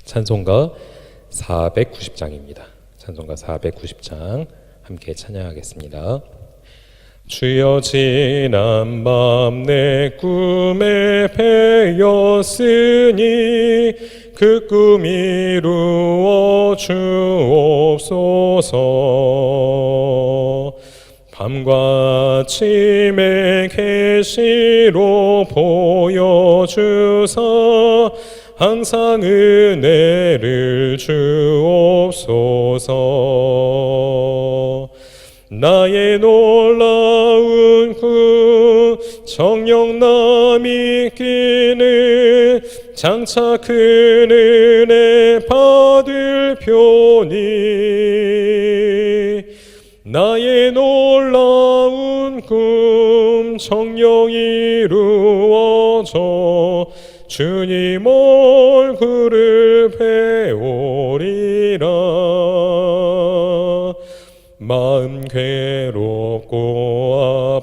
찬송가 490장입니다. 찬송가 490장 함께 찬양하겠습니다. 주여 지난 밤 내 꿈에 배였으니 그 꿈 이루어 주옵소서. 밤과 아침의 계시로 보여주사 항상 은혜를 주옵소서. 나의 놀라운 꿈 정녕 남이 끼는 장차 큰 은혜 받을 표니 나의 놀라운 꿈 정녕 이루어져 주님 얼굴을 배우리라. 마음 괴롭고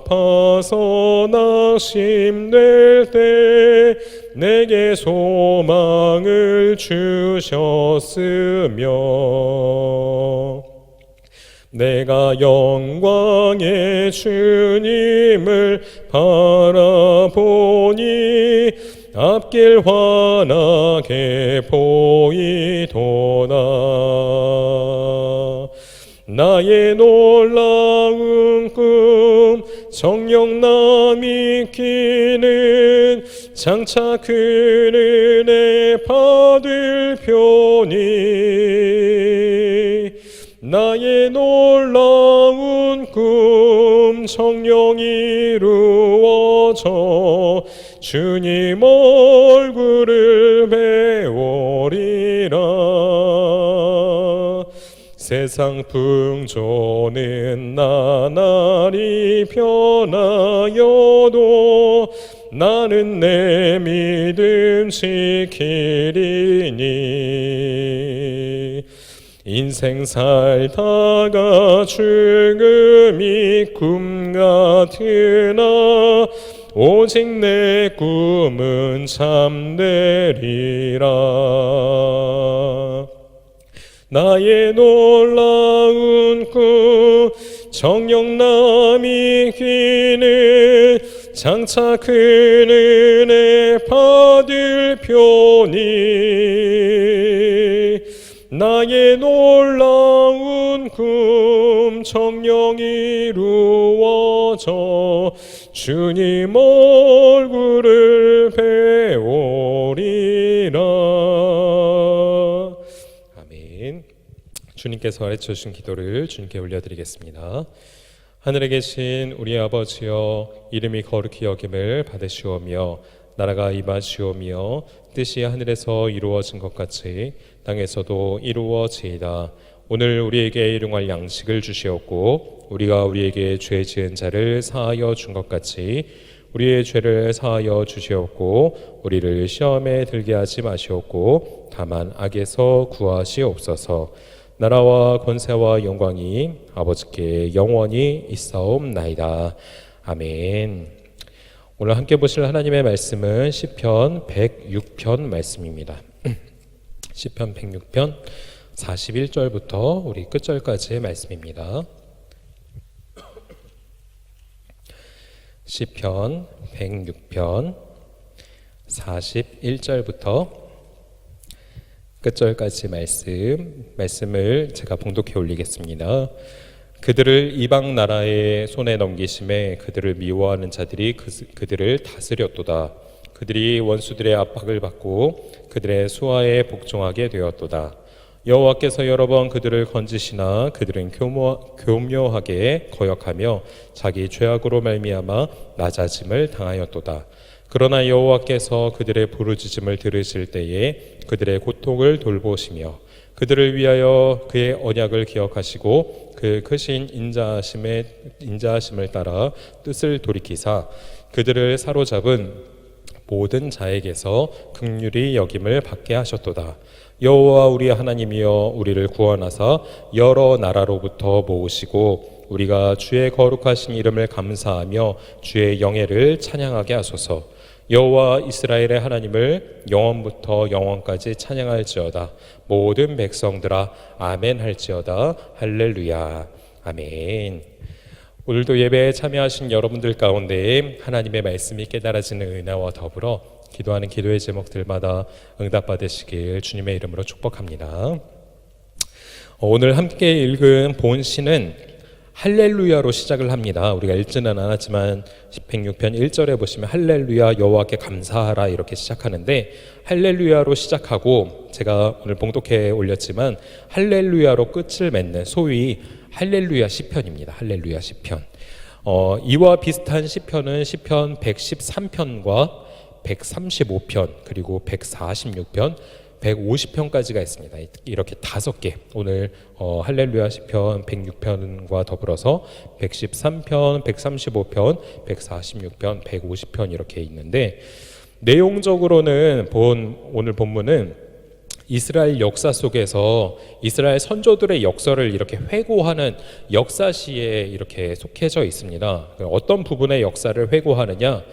아파서 낙심될 때 내게 소망을 주셨으며 내가 영광의 주님을 바라보니 앞길 환하게 보이도다. 나의 놀라운 꿈 정녕 남이 끼는 장차 큰 은혜 받을 표니 나의 놀라운 꿈 정녕 이루어져 주님 얼굴을 배우리라. 세상 풍조는 나날이 변하여도 나는 내 믿음 지키리니 인생 살다가 죽음이 꿈 같으나 오직 내 꿈은 참되리라. 나의 놀라운 꿈 정녕 남이 끼는 장차 큰 은혜 받을 표니 나의 놀라운 꿈 정녕 이루어져 주님 얼굴을 배우리라. 아멘. 주님께서 가르쳐 주신 기도를 주님께 올려드리겠습니다. 하늘에 계신 우리 아버지여, 이름이 거룩히 여김을 받으시오며 나라가 임하시오며 뜻이 하늘에서 이루어진 것 같이 땅에서도 이루어지이다. 오늘 우리에게 일용할 양식을 주시옵고 우리가 우리에게 죄 지은 자를 사하여 준 것 같이 우리의 죄를 사하여 주시옵고 우리를 시험에 들게 하지 마시옵고 다만 악에서 구하시옵소서. 나라와 권세와 영광이 아버지께 영원히 있사옵나이다. 아멘. 오늘 함께 보실 하나님의 말씀은 시편 106편 말씀입니다. 시편 106편 41절부터 우리 끝절까지의 말씀입니다. 시편 106편 41절부터 끝절까지 말씀을 제가 봉독해 올리겠습니다. 그들을 이방 나라의 손에 넘기심에 그들을 미워하는 자들이 그들을 다스렸도다. 그들이 원수들의 압박을 받고 그들의 수하에 복종하게 되었도다. 여호와께서 여러 번 그들을 건지시나 그들은 교묘하게 거역하며 자기 죄악으로 말미암아 낮아짐을 당하였도다. 그러나 여호와께서 그들의 부르짖음을 들으실 때에 그들의 고통을 돌보시며 그들을 위하여 그의 언약을 기억하시고 그 크신 인자하심을 따라 뜻을 돌이키사 그들을 사로잡은 모든 자에게서 긍휼히 여김을 받게 하셨도다. 여호와 우리 하나님이여, 우리를 구원하사 여러 나라로부터 모으시고 우리가 주의 거룩하신 이름을 감사하며 주의 영예를 찬양하게 하소서. 여호와 이스라엘의 하나님을 영원부터 영원까지 찬양할지어다. 모든 백성들아 아멘 할지어다. 할렐루야. 아멘. 오늘도 예배에 참여하신 여러분들 가운데 하나님의 말씀이 깨달아지는 은혜와 더불어 기도하는 기도의 제목들마다 응답받으시길 주님의 이름으로 축복합니다. 오늘 함께 읽은 본시는 할렐루야로 시작을 합니다. 우리가 읽지는 않았지만 106편 1절에 보시면 할렐루야 여호와께 감사하라 이렇게 시작하는데, 할렐루야로 시작하고 제가 오늘 봉독해 올렸지만 할렐루야로 끝을 맺는 소위 할렐루야 시편입니다. 할렐루야 시편. 이와 비슷한 시편은 시편 113편과 135편 그리고 146편 150편까지가 있습니다. 이렇게 5개. 오늘 할렐루야 시편 106편과 더불어서 113편, 135편, 146편, 150편 이렇게 있는데, 내용적으로는 오늘 본문은 이스라엘 역사 속에서 이스라엘 선조들의 역사를 이렇게 회고하는 역사시에 이렇게 속해져 있습니다. 어떤 부분의 역사를 회고하느냐?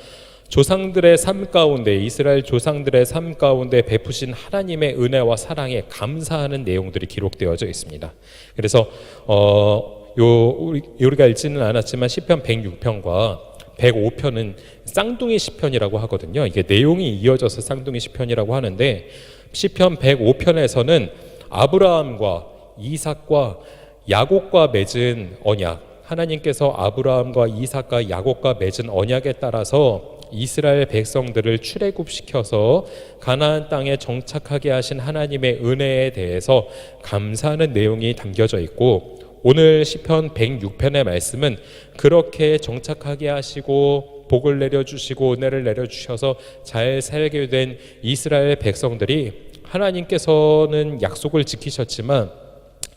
조상들의 삶 가운데, 이스라엘 조상들의 삶 가운데 베푸신 하나님의 은혜와 사랑에 감사하는 내용들이 기록되어져 있습니다. 그래서 우리가 읽지는 않았지만 시편 106편과 105편은 쌍둥이 시편이라고 하거든요. 이게 내용이 이어져서 쌍둥이 시편이라고 하는데, 시편 105편에서는 아브라함과 이삭과 야곱과 맺은 언약, 하나님께서 아브라함과 이삭과 야곱과 맺은 언약에 따라서 이스라엘 백성들을 출애굽시켜서 가나안 땅에 정착하게 하신 하나님의 은혜에 대해서 감사하는 내용이 담겨져 있고, 오늘 시편 106편의 말씀은 그렇게 정착하게 하시고 복을 내려주시고 은혜를 내려주셔서 잘 살게 된 이스라엘 백성들이, 하나님께서는 약속을 지키셨지만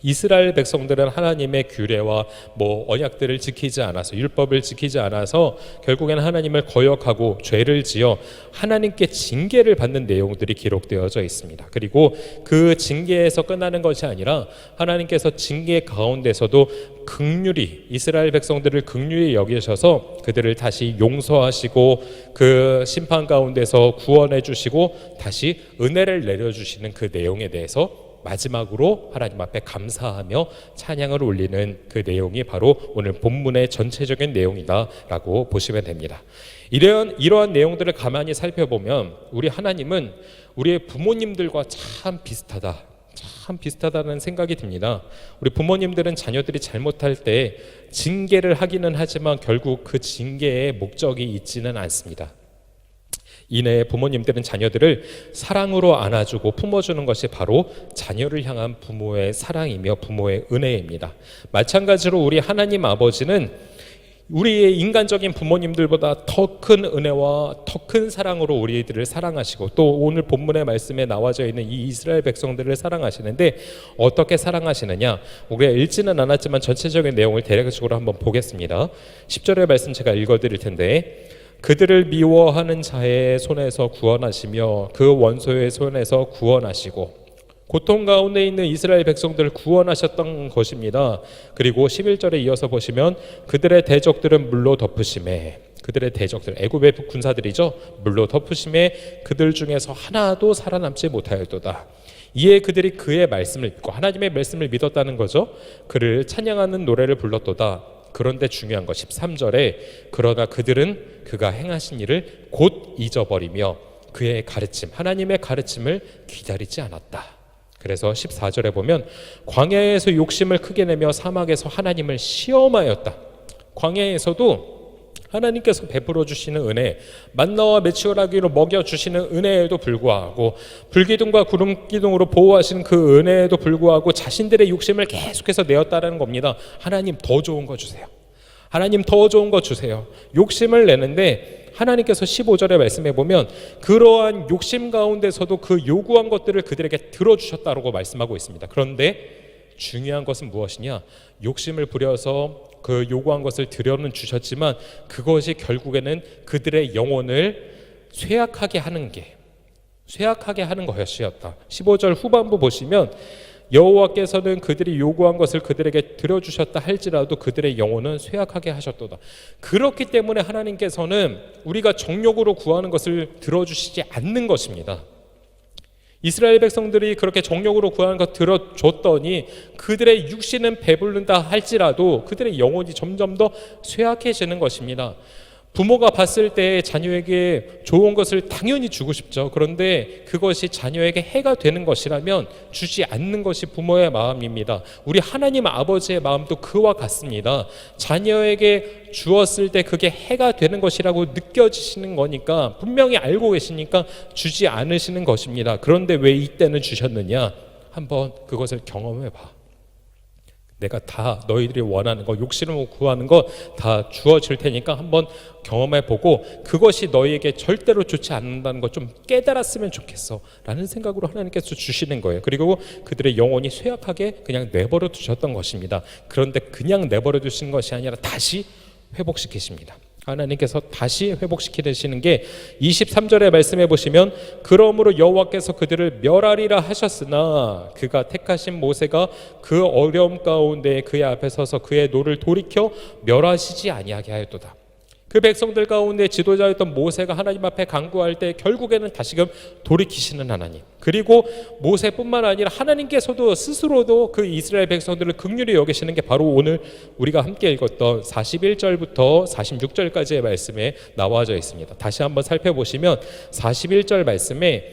이스라엘 백성들은 하나님의 규례와 언약들을 지키지 않아서, 율법을 지키지 않아서 결국에는 하나님을 거역하고 죄를 지어 하나님께 징계를 받는 내용들이 기록되어져 있습니다. 그리고 그 징계에서 끝나는 것이 아니라 하나님께서 징계 가운데서도 긍휼히, 이스라엘 백성들을 긍휼히 여기셔서 그들을 다시 용서하시고 그 심판 가운데서 구원해 주시고 다시 은혜를 내려주시는 그 내용에 대해서 마지막으로 하나님 앞에 감사하며 찬양을 올리는 그 내용이 바로 오늘 본문의 전체적인 내용이다라고 보시면 됩니다. 이러한 내용들을 가만히 살펴보면 우리 하나님은 우리의 부모님들과 참 비슷하다는 생각이 듭니다. 우리 부모님들은 자녀들이 잘못할 때 징계를 하기는 하지만 결국 그 징계의 목적이 있지는 않습니다. 이내 부모님들은 자녀들을 사랑으로 안아주고 품어주는 것이 바로 자녀를 향한 부모의 사랑이며 부모의 은혜입니다. 마찬가지로 우리 하나님 아버지는 우리의 인간적인 부모님들보다 더 큰 은혜와 더 큰 사랑으로 우리들을 사랑하시고, 또 오늘 본문의 말씀에 나와져 있는 이 이스라엘 백성들을 사랑하시는데 어떻게 사랑하시느냐? 우리가 읽지는 않았지만 전체적인 내용을 대략적으로 한번 보겠습니다. 10절의 말씀 제가 읽어드릴 텐데, 그들을 미워하는 자의 손에서 구원하시며 그 원소의 손에서 구원하시고, 고통 가운데 있는 이스라엘 백성들을 구원하셨던 것입니다. 그리고 11절에 이어서 보시면 그들의 대적들은 물로 덮으심에, 그들의 대적들, 애굽의 군사들이죠. 물로 덮으심에 그들 중에서 하나도 살아남지 못하였도다. 이에 그들이 그의 말씀을 믿고, 하나님의 말씀을 믿었다는 거죠. 그를 찬양하는 노래를 불렀도다. 그런데 중요한 것 13절에 그러나 그들은 그가 행하신 일을 곧 잊어버리며 그의 가르침, 하나님의 가르침을 기다리지 않았다. 그래서 14절에 보면 광야에서 욕심을 크게 내며 사막에서 하나님을 시험하였다. 광야에서도 하나님께서 베풀어 주시는 은혜, 만나와 메추라기로 먹여 주시는 은혜에도 불구하고, 불기둥과 구름기둥으로 보호하시는 그 은혜에도 불구하고 자신들의 욕심을 계속해서 내었다는 겁니다. 하나님 더 좋은 거 주세요. 하나님 더 좋은 거 주세요. 욕심을 내는데 하나님께서 15절에 말씀해 보면 그러한 욕심 가운데서도 그 요구한 것들을 그들에게 들어주셨다고 말씀하고 있습니다. 그런데 중요한 것은 무엇이냐? 욕심을 부려서 그 요구한 것을 들여는 주셨지만 그것이 결국에는 그들의 영혼을 쇠약하게 하는 것이었다. 15절 후반부 보시면 여호와께서는 그들이 요구한 것을 그들에게 들어주셨다 할지라도 그들의 영혼은 쇠약하게 하셨도다. 그렇기 때문에 하나님께서는 우리가 정욕으로 구하는 것을 들어주시지 않는 것입니다. 이스라엘 백성들이 그렇게 정욕으로 구하는 것 들어줬더니 그들의 육신은 배부른다 할지라도 그들의 영혼이 점점 더 쇠약해지는 것입니다. 부모가 봤을 때 자녀에게 좋은 것을 당연히 주고 싶죠. 그런데 그것이 자녀에게 해가 되는 것이라면 주지 않는 것이 부모의 마음입니다. 우리 하나님 아버지의 마음도 그와 같습니다. 자녀에게 주었을 때 그게 해가 되는 것이라고 느껴지시는 거니까 분명히 알고 계시니까 주지 않으시는 것입니다. 그런데 왜 이때는 주셨느냐? 한번 그것을 경험해 봐. 내가 다 너희들이 원하는 거, 욕심으로 구하는 거 다 주어질 테니까 한번 경험해보고 그것이 너희에게 절대로 좋지 않는다는 거 좀 깨달았으면 좋겠어 라는 생각으로 하나님께서 주시는 거예요. 그리고 그들의 영혼이 쇠약하게 그냥 내버려 두셨던 것입니다. 그런데 그냥 내버려 두신 것이 아니라 다시 회복시키십니다. 하나님께서 다시 회복시키시는 게 23절의 말씀해 보시면 그러므로 여호와께서 그들을 멸하리라 하셨으나 그가 택하신 모세가 그 어려움 가운데 그의 앞에 서서 그의 노를 돌이켜 멸하시지 아니하게 하였도다. 그 백성들 가운데 지도자였던 모세가 하나님 앞에 간구할 때 결국에는 다시금 돌이키시는 하나님, 그리고 모세뿐만 아니라 하나님께서도 스스로도 그 이스라엘 백성들을 긍휼히 여기시는 게 바로 오늘 우리가 함께 읽었던 41절부터 46절까지의 말씀에 나와져 있습니다. 다시 한번 살펴보시면 41절 말씀에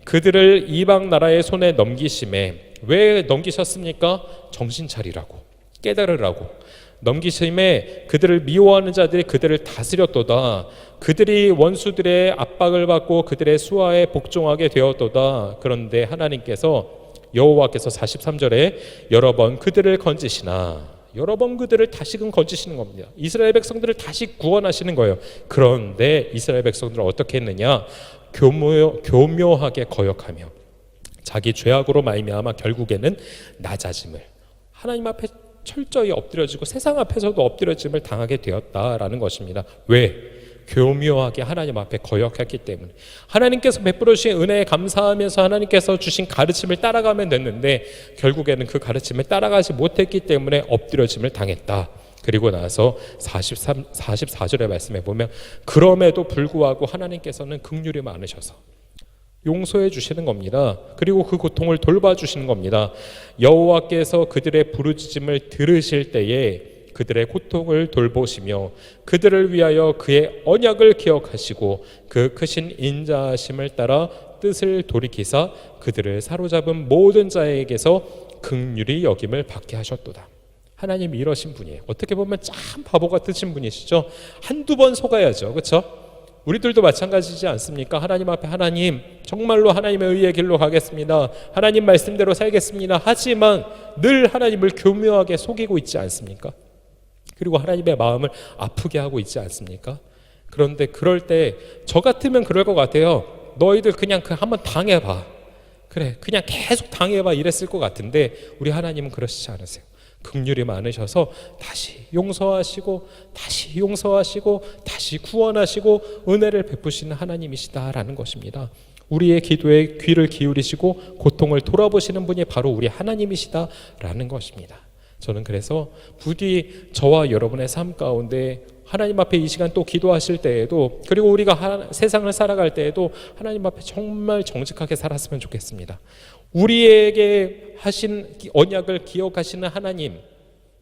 그들을 이방 나라의 손에 넘기심에, 왜 넘기셨습니까? 정신 차리라고, 깨달으라고. 넘기심에 그들을 미워하는 자들이 그들을 다스렸도다. 그들이 원수들의 압박을 받고 그들의 수하에 복종하게 되었도다. 그런데 하나님께서 여호와께서 43절에 여러 번 그들을 건지시나, 여러 번 그들을 다시금 건지시는 겁니다. 이스라엘 백성들을 다시 구원하시는 거예요. 그런데 이스라엘 백성들은 어떻게 했느냐? 교묘하게 거역하며 자기 죄악으로 말미암아 결국에는 낮아짐을, 하나님 앞에 철저히 엎드려지고 세상 앞에서도 엎드려짐을 당하게 되었다라는 것입니다. 왜? 교묘하게 하나님 앞에 거역했기 때문에. 하나님께서 베풀어 주신 은혜에 감사하면서 하나님께서 주신 가르침을 따라가면 됐는데 결국에는 그 가르침을 따라가지 못했기 때문에 엎드려짐을 당했다. 그리고 나서 44절의 말씀에 보면 그럼에도 불구하고 하나님께서는 긍휼이 많으셔서 용서해 주시는 겁니다. 그리고 그 고통을 돌봐주시는 겁니다. 여호와께서 그들의 부르짖음을 들으실 때에 그들의 고통을 돌보시며 그들을 위하여 그의 언약을 기억하시고 그 크신 인자하심을 따라 뜻을 돌이키사 그들을 사로잡은 모든 자에게서 긍휼히 여김을 받게 하셨도다. 하나님이 이러신 분이에요. 어떻게 보면 참 바보 같으신 분이시죠. 한두 번 속아야죠. 그렇죠? 우리들도 마찬가지지 않습니까? 하나님 앞에 하나님, 정말로 하나님의 의의 길로 가겠습니다. 하나님 말씀대로 살겠습니다. 하지만 늘 하나님을 교묘하게 속이고 있지 않습니까? 그리고 하나님의 마음을 아프게 하고 있지 않습니까? 그런데 그럴 때 저 같으면 그럴 것 같아요. 너희들 그냥 한번 당해봐. 그래, 그냥 계속 당해봐 이랬을 것 같은데 우리 하나님은 그러시지 않으세요. 긍휼이 많으셔서 다시 용서하시고 다시 용서하시고 다시 구원하시고 은혜를 베푸시는 하나님이시다라는 것입니다. 우리의 기도에 귀를 기울이시고 고통을 돌아보시는 분이 바로 우리 하나님이시다라는 것입니다. 저는 그래서 부디 저와 여러분의 삶 가운데 하나님 앞에 이 시간 또 기도하실 때에도, 그리고 우리가 세상을 살아갈 때에도 하나님 앞에 정말 정직하게 살았으면 좋겠습니다. 우리에게 하신 언약을 기억하시는 하나님,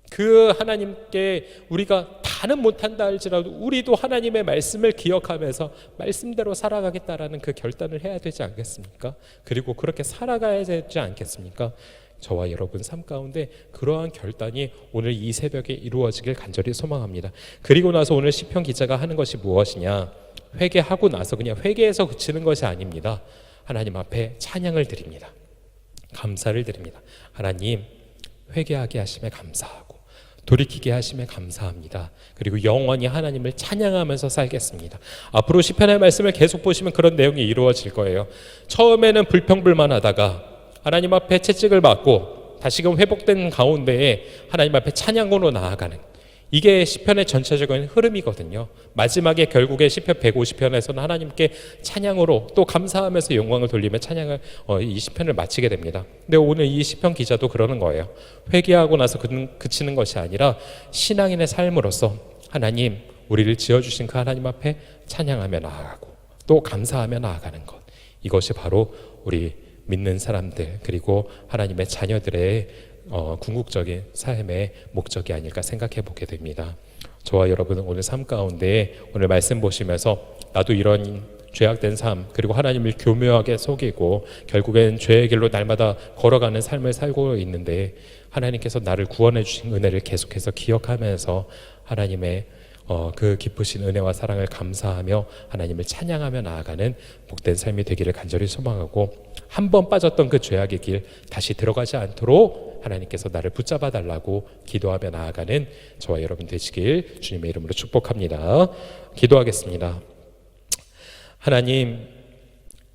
그 하나님께 우리가 다는 못한다 할지라도 우리도 하나님의 말씀을 기억하면서 말씀대로 살아가겠다라는 그 결단을 해야 되지 않겠습니까? 그리고 그렇게 살아가야 되지 않겠습니까? 저와 여러분 삶 가운데 그러한 결단이 오늘 이 새벽에 이루어지길 간절히 소망합니다. 그리고 나서 오늘 시편 기자가 하는 것이 무엇이냐? 회개하고 나서 그냥 회개에서 그치는 것이 아닙니다. 하나님 앞에 찬양을 드립니다. 감사를 드립니다. 하나님, 회개하게 하심에 감사하고 돌이키게 하심에 감사합니다. 그리고 영원히 하나님을 찬양하면서 살겠습니다. 앞으로 시편의 말씀을 계속 보시면 그런 내용이 이루어질 거예요. 처음에는 불평불만하다가 하나님 앞에 채찍을 받고 다시금 회복된 가운데에 하나님 앞에 찬양으로 나아가는, 이게 시편의 전체적인 흐름이거든요. 마지막에 결국에 시편 150편에서는 하나님께 찬양으로 또 감사하면서 영광을 돌리며 찬양을 이 시편을 마치게 됩니다. 근데 오늘 이 시편 기자도 그러는 거예요. 회개하고 나서 그치는 것이 아니라 신앙인의 삶으로서 하나님, 우리를 지어주신 그 하나님 앞에 찬양하며 나아가고 또 감사하며 나아가는 것, 이것이 바로 우리 믿는 사람들 그리고 하나님의 자녀들의 궁극적인 삶의 목적이 아닐까 생각해 보게 됩니다. 저와 여러분은 오늘 삶 가운데 오늘 말씀 보시면서 나도 이런 죄악된 삶 그리고 하나님을 교묘하게 속이고 결국엔 죄의 길로 날마다 걸어가는 삶을 살고 있는데 하나님께서 나를 구원해 주신 은혜를 계속해서 기억하면서 하나님의 그 깊으신 은혜와 사랑을 감사하며 하나님을 찬양하며 나아가는 복된 삶이 되기를 간절히 소망하고, 한 번 빠졌던 그 죄악의 길 다시 들어가지 않도록 하나님께서 나를 붙잡아 달라고 기도하며 나아가는 저와 여러분 되시길 주님의 이름으로 축복합니다. 기도하겠습니다. 하나님,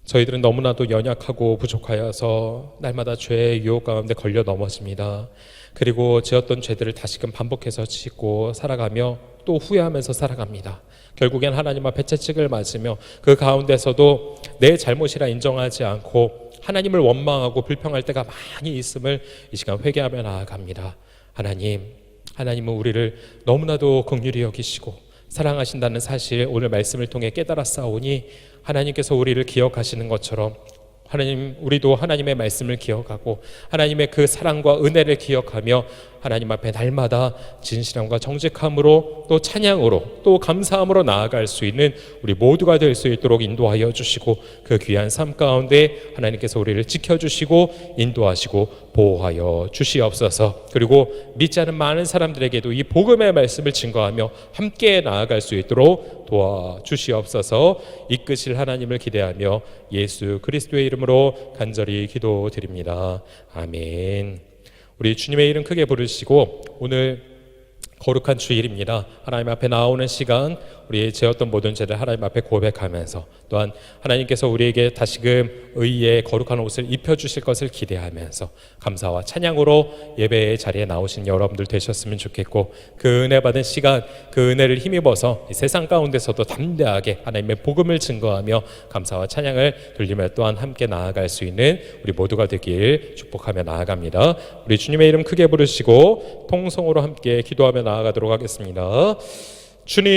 저희들은 너무나도 연약하고 부족하여서 날마다 죄의 유혹 가운데 걸려 넘어집니다. 그리고 지었던 죄들을 다시금 반복해서 짓고 살아가며 또 후회하면서 살아갑니다. 결국엔 하나님 앞에 채찍을 맞으며 그 가운데서도 내 잘못이라 인정하지 않고 하나님을 원망하고 불평할 때가 많이 있음을 이 시간 회개하며 나아갑니다. 하나님은 우리를 너무나도 긍휼히 여기시고 사랑하신다는 사실 오늘 말씀을 통해 깨달았사오니 하나님께서 우리를 기억하시는 것처럼 하나님, 우리도 하나님의 말씀을 기억하고 하나님의 그 사랑과 은혜를 기억하며 하나님 앞에 날마다 진실함과 정직함으로 또 찬양으로 또 감사함으로 나아갈 수 있는 우리 모두가 될 수 있도록 인도하여 주시고, 그 귀한 삶 가운데 하나님께서 우리를 지켜주시고 인도하시고 보호하여 주시옵소서. 그리고 믿지 않은 많은 사람들에게도 이 복음의 말씀을 증거하며 함께 나아갈 수 있도록 도와주시옵소서. 이끄실 하나님을 기대하며 예수 그리스도의 이름으로 간절히 기도드립니다. 아멘. 우리 주님의 이름 크게 부르시고, 오늘 거룩한 주일입니다. 하나님 앞에 나오는 시간, 우리의 죄었던 모든 죄를 하나님 앞에 고백하면서 또한 하나님께서 우리에게 다시금 의의 거룩한 옷을 입혀주실 것을 기대하면서 감사와 찬양으로 예배의 자리에 나오신 여러분들 되셨으면 좋겠고, 그 은혜 받은 시간, 그 은혜를 힘입어서 이 세상 가운데서도 담대하게 하나님의 복음을 증거하며 감사와 찬양을 돌리며 또한 함께 나아갈 수 있는 우리 모두가 되길 축복하며 나아갑니다. 우리 주님의 이름 크게 부르시고 통성으로 함께 기도하며 나아가도록 하겠습니다. 주님,